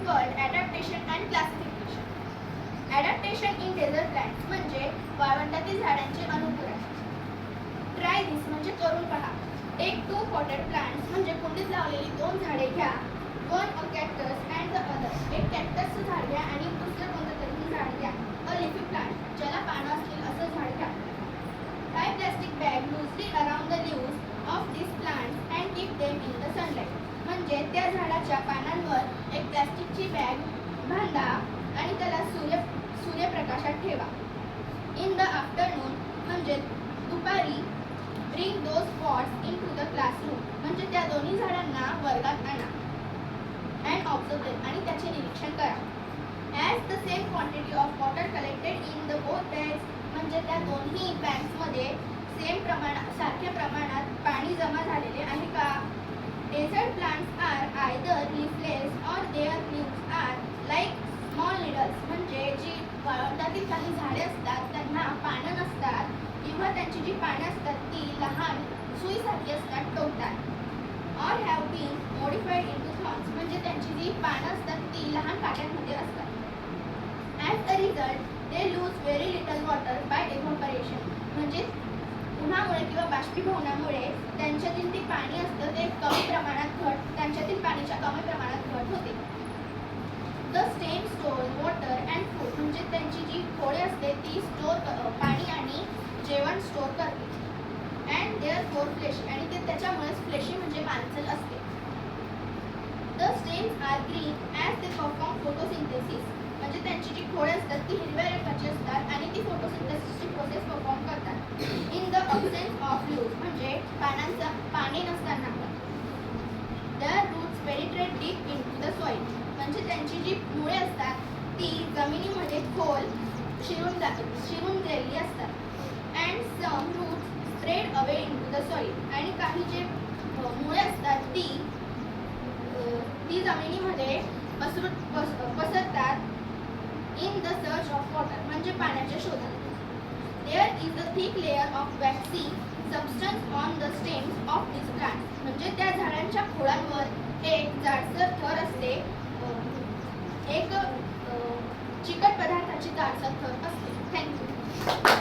Called adaptation and classification. Adaptation in desert plants म्हणजे वाळवंटातील झाडांचे अनुकरण. ट्राय दिस म्हणजे करून पहा. टेक 2 पॉटेड प्लांट्स म्हणजे कुंडीत लावलेली 2 झाडे घ्या. One a cactus and the other. एक कॅक्टसचं झाड घ्या आणि दुसरं कोणतं तरी झाड घ्या. अ लिफी प्लांट ज्याला पानं असतील असं झाड घ्या. Tie plastic bag loosely around the leaves of this plants and keep them in the sunlight. म्हणजे त्या झाडाच्या पानांवर एक प्लास्टिकची बॅग बांधा आणि त्याला सूर्यप्रकाशात ठेवा. इन द आफ्टरनून म्हणजे दुपारी bring those pots into the classroom म्हणजे त्या दोन्ही झाडांना वर्गात आणा. अँड ऑब्झर्व देम आणि त्याचे निरीक्षण करा. As the same quantity of water collected in the both bags म्हणजे त्या दोन्ही बॅग्समध्ये सारख्या प्रमाणात पाणी जमा झालेले आहे का. Desert plants are either leafless or their leaves are like small needles म्हणजे जी वाळवंटातील काही झाडे असतात त्यांना पानं नसतात किंवा त्यांची जी पाने असतात ती लहान सुईसारखी असतात टोकतात. Or have been modified into thorns म्हणजे त्यांची जी पानं असतात ती लहान काट्यांमध्ये असतात. As a result they lose very little water by evaporation म्हणजे उन्हामुळे किंवा बाष्पीभवनामुळे त्यांच्यातील ते पाणी असतं ते त्यांच्यातील पाण्याच्या कमी प्रमाणात घट होते. The stem store water and food म्हणजे त्यांची जी खोडे असते ती पाणी आणि जेवण स्टोर करते. अँड देअर फोर फ्लेशी आणि ते त्याच्यामुळेच फ्लेशी म्हणजे मांसल असते. The stems are green as they perform photosynthesis म्हणजे त्यांची जी खोडे असतात ती हिरव्या रंगाची असतात आणि ती फोटोसिंथेसिसची प्रोसेस परफॉर्म करतात. In the absence of leaves म्हणजे पाने नसताना. Their roots penetrate deep into the soil म्हणजे त्यांची जी मुळे असतात ती जमिनीमध्ये खोल शिरून गेलेली असतात. And some roots spread away into the soil आणि काही जे मुळे असतात ती जमिनीमध्ये पसरतात. In the search of water म्हणजे पाण्याच्या शोधात. There is a thick layer of waxy substance on the stems of this plant म्हणजे त्या झाडांच्या खोडांवर एक जाडसर थर असते. एक चिकट पदार्थाची जाडसर थर असते. थँक्यू.